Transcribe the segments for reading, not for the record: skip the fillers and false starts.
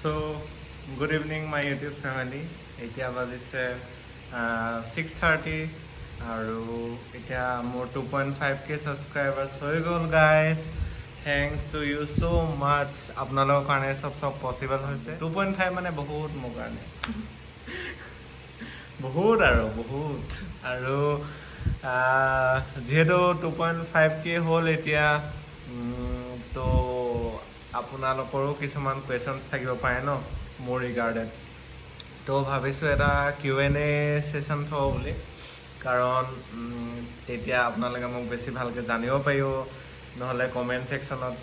So, good evening, my YouTube family. এতিয়া বাজিছে 6:30 আৰু এতিয়া মোৰ 2.5k ছাবস্ক্ৰাইবাৰ্ছ হৈ গ'ল guys. Thanks to you so' much. আপোনালোকৰ কাৰণে চব পচিবল হৈছে। 2.5 মানে বহুত মোৰ কাৰণে বহুত আৰু যিহেতু 2.5k হ'ল এতিয়া তো আপোনালোকৰো কিছুমান কুৱেশ্যনছ থাকিব পাৰে ন মোৰ ৰিগাৰ্ডেড। তো ভাবিছোঁ এটা Q&A ছেশ্যন থওঁ বুলি, কাৰণ তেতিয়া আপোনালোকে মোক বেছি ভালকৈ জানিব পাৰিব। নহ'লে কমেণ্ট ছেকশ্যনত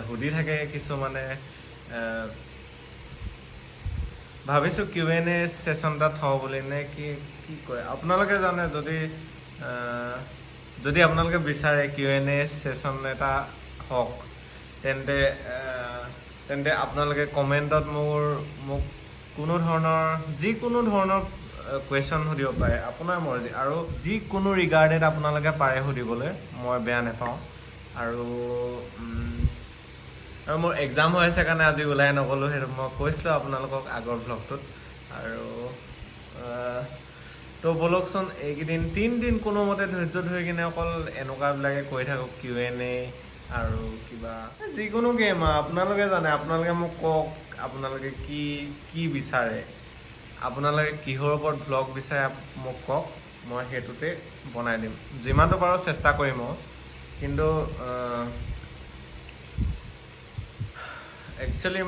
সুধি থাকে কিছুমানে। ভাবিছোঁ Q&A ছেশ্যন এটা থওঁ বুলি, নে কি কয় আপোনালোকে জানে। যদি আপোনালোকে বিচাৰে Q&A ছেশ্যন এটা হওক, তেন্তে আপোনালোকে কমেণ্টত মোক যিকোনো ধৰণৰ কুৱেশ্যন সুধিব পাৰে, আপোনাৰ মৰ্জি। আৰু যিকোনো ৰিগাৰ্ডেড আপোনালোকে পাৰে সুধিবলৈ, মই বেয়া নাপাওঁ। আৰু মোৰ এক্সাম হৈ আছে কাৰণে আজি ওলাই নগ'লোঁ, সেইটো মই কৈছিলোঁ আপোনালোকক আগৰ ভ্লগটোত। আৰু তো ব'লকচোন এইকেইদিন 3 দিন কোনোমতে ধৈৰ্য ধৰি কিনে অকল এনেকুৱাবিলাকে কৈ থাকক Q&A আৰু কিবা যিকোনো গেম। আপোনালোকে জানে, আপোনালোকে মোক কওক আপোনালোকে কি বিচাৰে, আপোনালোকে কিহৰ ওপৰত ভ্লগ বিচাৰে মোক কওক, মই সেইটোতে বনাই দিম। যিমানটো পাৰোঁ চেষ্টা কৰিম আৰু। কিন্তু একচুৱেলি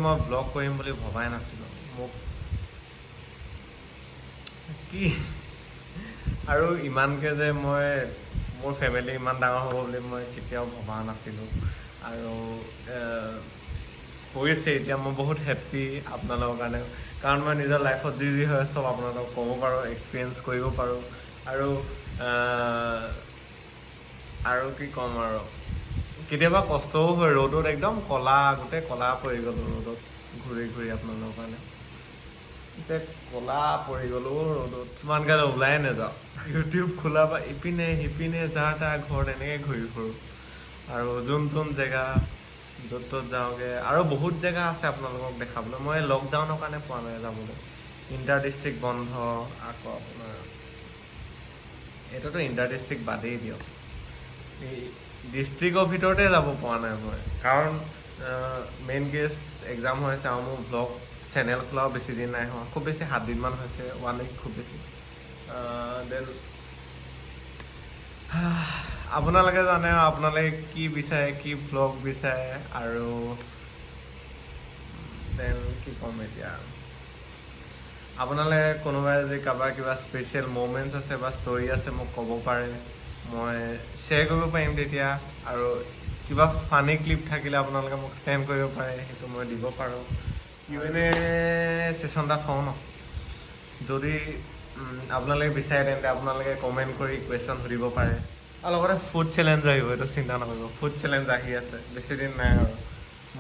মই ভ্লগ কৰিম বুলি ভবাই নাছিলোঁ। আৰু ইমানকৈ যে মোৰ ফেমিলি ইমান ডাঙৰ হ'ব বুলি মই কেতিয়াও ভবা নাছিলোঁ। আৰু হৈছে এতিয়া মই বহুত হেপ্পী আপোনালোকৰ কাৰণে, কাৰণ মই নিজৰ লাইফত যি হয় চব আপোনালোকক ক'ব পাৰোঁ, এক্সপিৰিয়েঞ্চ কৰিব পাৰোঁ। আৰু কি ক'ম আৰু, কেতিয়াবা কষ্টও হয়। ৰ'দত একদম গোটেই ক'লা পৰি গ'লোঁ ৰ'দত ঘূৰি আপোনালোকৰ কাৰণে। এতিয়া ক'লা পৰি গ'লোঁ ৰ'দত, ইমানকৈ ওলাই নাযাওঁ। ইউটিউব খোলা বা ইপিনে সিপিনে যাৰ তাৰ ঘৰত এনেকৈ ঘূৰি ফুৰোঁ। আৰু যোন জেগা য'ত যাওঁগৈ, আৰু বহুত জেগা আছে আপোনালোকক দেখাবলৈ। মই লকডাউনৰ কাৰণে পোৱা নাই যাবলৈ। ইণ্টাৰ ডিষ্ট্ৰিক্ট বন্ধ, আকৌ আপোনাৰ এইটোতো ইণ্টাৰ ডিষ্ট্ৰিক্ট বাদেই দিয়ক, এই ডিষ্ট্ৰিক্টৰ ভিতৰতে যাব পৰা নাই মই, কাৰণ মেইন কেছ এক্সাম হৈ আছে। আৰু মোৰ ভ্লগ চেনেল খোলাও বেছি দিন নাই হোৱা, খুব বেছি 7 দিনমান হৈছে, 1 উইক খুব বেছি। দেন আপোনালোকে জানে আপোনালোকে কি বিচাৰে, কি ভ্লগ বিচাৰে। আৰু দেন কি ক'ম এতিয়া, আপোনালোকে কোনোবাই যদি কাৰোবাৰ কিবা স্পেচিয়েল ম'মেণ্টছ আছে বা ষ্টৰি আছে মোক ক'ব পাৰে, মই শ্বেয়াৰ কৰিব পাৰিম তেতিয়া। আৰু কিবা ফানী ক্লিপ থাকিলে আপোনালোকে মোক চেণ্ড কৰিব পাৰে, সেইটো মই দিব পাৰোঁ। Q&A ছেশ্যন এটা থওঁ ন। যদি আপোনালোকে বিচাৰে তেন্তে আপোনালোকে কমেণ্ট কৰি কুৱেশ্যন সুধিব পাৰে। আৰু লগতে ফুড চেলেঞ্জ আহিব, এইটো চিন্তা নকৰিব। ফুড চেলেঞ্জ আহি আছে, বেছি দিন নাই আৰু।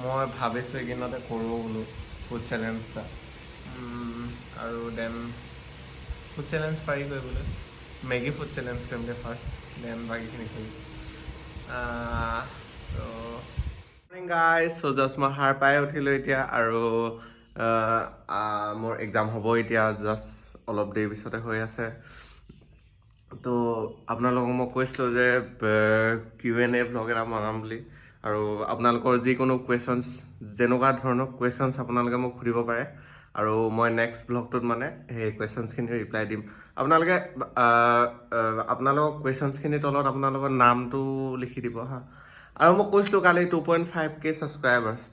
মই ভাবিছোঁ এইকেইদিনতে কৰোঁ বোলো ফুড চেলেঞ্জ এটা। আৰু দেন ফুড চেলেঞ্জ পাৰি কৰিবলৈ, মেগী ফুড চেলেঞ্জ কৰিমগৈ ফাৰ্ষ্ট, দেন বাকীখিনি কৰিম। Morning guys. জাষ্ট মই সাৰ পাই উঠিলোঁ এতিয়া, আৰু মোৰ এক্সাম হ'ব এতিয়া, জাষ্ট অলপ দেৰি পিছতে হৈ আছে। তো আপোনালোকক মই কৈছিলোঁ যে Q&A ভ্লগ এটা বনাম বুলি। আৰু আপোনালোকৰ যিকোনো কুৱেশ্যনছ, যেনেকুৱা ধৰণৰ কুৱেশ্যনছ আপোনালোকে মোক সুধিব পাৰে, আৰু মই নেক্সট ভ্লগটোত মানে সেই কুৱেশ্যনছখিনি ৰিপ্লাই দিম। আপোনালোকৰ কুৱেশ্যনছখিনিৰ তলত আপোনালোকৰ নামটো লিখি দিব হা। আৰু মই কৈছিলোঁ কালি 2.5k ছাবস্ক্ৰাইবাৰ্ছ,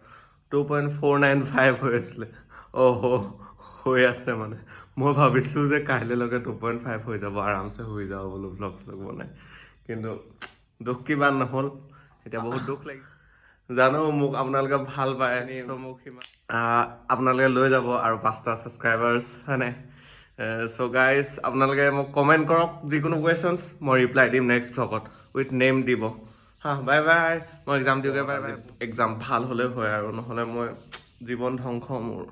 2.495 হৈ আছিলে। হৈ আছে মানে। মই ভাবিছিলোঁ যে কাইলৈকে 2.5 হৈ যাব, আৰামছে হৈ যাব বোলো ভ্লগ বনাই। কিন্তু দুখ কিবা নহ'ল, এতিয়া বহুত দুখ লাগিছে। জানো মোক আপোনালোকে ভাল পায়, মোক সিমান আপোনালোকে লৈ যাব আৰু 5টা ছাবস্ক্ৰাইবাৰ্ছ, হয়নে? চ' গাইজ, আপোনালোকে মোক কমেণ্ট কৰক যিকোনো কুৱেশ্যনছ, মই ৰিপ্লাই দিম নেক্সট ভ্লগত, উইথ নেম দিব হা। Bye bye. মই এক্সাম দিওঁগৈ, বাই বাই। এক্সাম ভাল হ'লেও হয়, আৰু নহ'লে মই জীৱন ধ্বংস মোৰ।